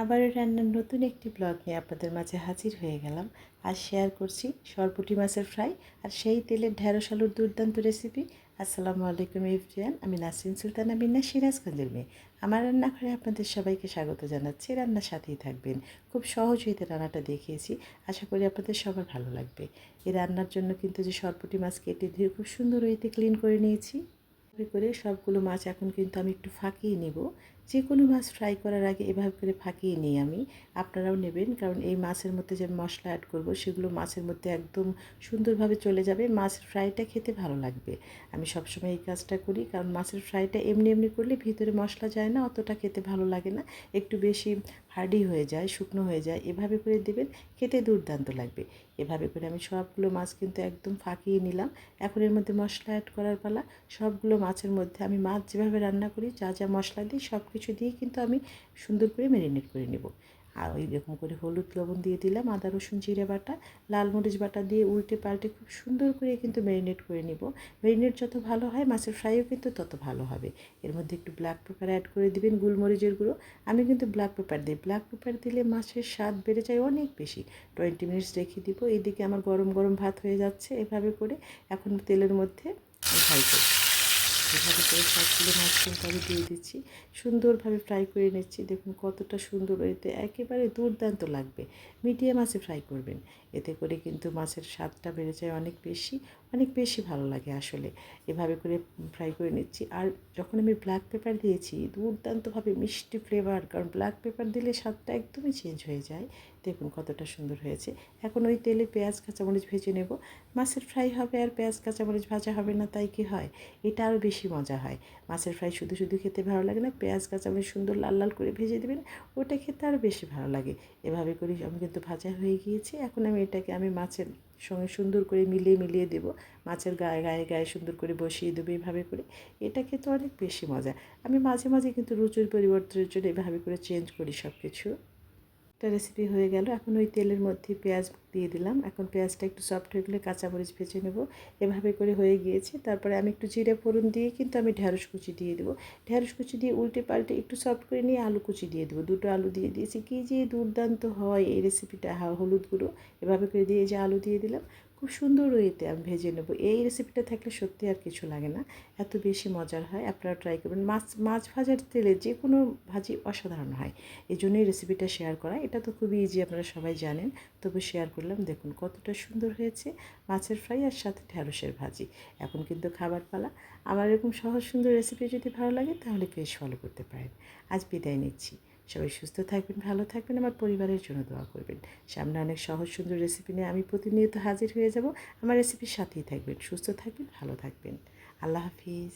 আবারও রান্নার নতুন একটি ব্লগ নিয়ে আপনাদের মাঝে হাজির হয়ে গেলাম। আজ শেয়ার করছি সরপুঁটি মাছের ফ্রাই আর সেই তেলের ঢেঁড়স আলুর দুর্দান্ত রেসিপি। আসসালামু আলাইকুম এভরিওয়ান, আমি নাসরিন সুলতানা বিন্না, সিরাজগঞ্জের মেয়ে। আমার রান্নাঘরে আপনাদের সবাইকে স্বাগত জানাচ্ছি। রান্নার সাথেই থাকবেন। খুব সহজ হইতে রান্নাটা দেখিয়েছি, আশা করি আপনাদের সবার ভালো লাগবে। এই রান্নার জন্য কিন্তু যে সরপুঁটি মাছ কেটে ধুয়ে খুব সুন্দর হইতে ক্লিন করে নিয়েছি। এভাবে করে সবগুলো মাছ এখন কিন্তু আমি একটু ফাঁকিয়ে নেব। যে কোনো মাছ ফ্রাই করার আগে এভাবে করে ফাঁকিয়ে নিই আমি। আপনারাও নেবেন, কারণ এই মাছের মধ্যে যে মশলা অ্যাড করব সেগুলো মাছের মধ্যে একদম সুন্দরভাবে চলে যাবে, মাছের ফ্রাইটা খেতে ভালো লাগবে। আমি সবসময় এই কাজটা করি, কারণ মাছের ফ্রাইটা এমনি এমনি করলে ভিতরে মশলা যায় না, অতটা খেতে ভালো লাগে না, একটু বেশি হার্ডি হয়ে যায়, শুকনো হয়ে যায়। এভাবে করে দেবেন, খেতে দুর্দান্ত লাগবে। এভাবে করে আমি সবগুলো মাছ কিন্তু একদম ফাঁকিয়ে নিলাম। এখন এর মধ্যে মশলা অ্যাড করার পালা। সবগুলো মাছের মধ্যে আমি মাছ যেভাবে রান্না করি, যা যা মশলা দিই সব কিছু দিয়ে কিন্তু আমি সুন্দর করে ম্যারিনেট করে নেব। আর ওই রকম করে হলুদ লবণ দিয়ে দিলাম, আদা রসুন জিরে বাটা, লাল মরিচ বাটা দিয়ে উল্টে পাল্টে খুব সুন্দর করে কিন্তু ম্যারিনেট করে নেব। ম্যারিনেট যত ভালো হয় মাছের ফ্রাইও কিন্তু তত ভালো হবে। এর মধ্যে একটু ব্ল্যাক পেপার অ্যাড করে দিবেন, গোলমরিচের গুঁড়ো। আমি কিন্তু ব্ল্যাক পেপার দিই, ব্ল্যাক পেপার দিলে মাছের স্বাদ বেড়ে যায় অনেক বেশি। 20 মিনিটস রেখে দিব। এইদিকে আমার গরম গরম ভাত হয়ে যাচ্ছে। এভাবে করে এখন তেলের মধ্যে ফ্রাই করব। এভাবে করে সবগুলো মাছ কিন্তু আমি দিয়ে দিচ্ছি, সুন্দরভাবে ফ্রাই করে নিচ্ছি। দেখুন কতটা সুন্দর, এতে একেবারে দুর্দান্ত লাগবে। মিডিয়াম আঁচে ফ্রাই করবেন, এতে করে কিন্তু মাছের স্বাদটা বেড়ে যায় অনেক বেশি, অনেক বেশি ভালো লাগে আসলে। এভাবে করে ফ্রাই করে নিচ্ছি। আর যখন আমি ব্ল্যাক পেপার দিয়েছি, দুর্দান্তভাবে মিষ্টি ফ্লেভার, কারণ ব্ল্যাক পেপার দিলে স্বাদটা একদমই চেঞ্জ হয়ে যায়। দেখুন কতটা সুন্দর হয়েছে। এখন ওই তেলে পেঁয়াজ কাঁচামরিচ ভেজে নেব। মাছের ফ্রাই হবে আর পেঁয়াজ কাঁচামরিচ ভাজা হবে না, তাই কি হয়? এটা আরও বেশি মজা হয়। মাছের ফ্রাই শুধু শুধু খেতে ভালো লাগে না, পেঁয়াজ কাঁচামরিচ সুন্দর লাল লাল করে ভেজে দেবেন, ওটা খেতে আরও বেশি ভালো লাগে। এভাবে করে আমি কিন্তু ভাজা হয়ে গিয়েছে। এখন আমি এটাকে মাছের সঙ্গে সুন্দর করে মিলিয়ে মিলিয়ে দেবো। মাছের গায়ে গায়ে গায়ে সুন্দর করে বসিয়ে দেবো এভাবে করে। এটা খেতে অনেক বেশি মজা। আমি মাঝে মাঝে কিন্তু রুচির পরিবর্তনের জন্য এভাবে করে চেঞ্জ করি সব কিছু। একটা রেসিপি হয়ে গেল। এখন ওই তেলের মধ্যে পেঁয়াজ দিয়ে দিলাম। এখন পেঁয়াজটা একটু সফট হয়ে গেলে কাঁচামরিচ ভেজে নেব। এভাবে করে হয়ে গিয়েছে। তারপরে আমি একটু জিরে ফোড়ন দিয়ে কিন্তু আমি ঢেঁড়স কুচি দিয়ে দেবো। ঢেঁড়স কুচি দিয়ে উল্টে পাল্টে একটু সফট করে নিয়ে আলু কুচি দিয়ে দেবো। দুটো আলু দিয়ে দিয়েছি, কী যে দুর্দান্ত হয় এই রেসিপিটা। হলুদ গুঁড়ো এভাবে করে দিয়ে যে আলু দিয়ে দিলাম, খুব সুন্দর ওয়েতে আমি ভেজে নেব। এই রেসিপিটা থাকলে সত্যি আর কিছু লাগে না, এত বেশি মজার হয়। আপনারা ট্রাই করবেন। মাছ ভাজার তেলে যে কোনো ভাজি অসাধারণ হয়, এই জন্যই রেসিপিটা শেয়ার করা। এটা তো খুবই ইজি, আপনারা সবাই জানেন, তবু শেয়ার করলাম। দেখুন কতটা সুন্দর হয়েছে মাছের ফ্রাই আর সাথে ঢ্যাঁড়সের ভাজি। এখন কিন্তু খাবার পালা। আমার এরকম সহজ সুন্দর রেসিপি যদি ভালো লাগে তাহলে পেজ ফলো করতে পারেন। আজ বিদায় নিচ্ছি। সবাই সুস্থ থাকবেন, ভালো থাকবেন, আমার পরিবারের জন্য দোয়া করবেন। সামনে অনেক সহজ সুন্দর রেসিপি নিয়ে আমি প্রতিনিয়ত হাজির হয়ে যাব। আমার রেসিপির সাথেই থাকবেন। সুস্থ থাকবেন, ভালো থাকবেন। আল্লাহ হাফিজ।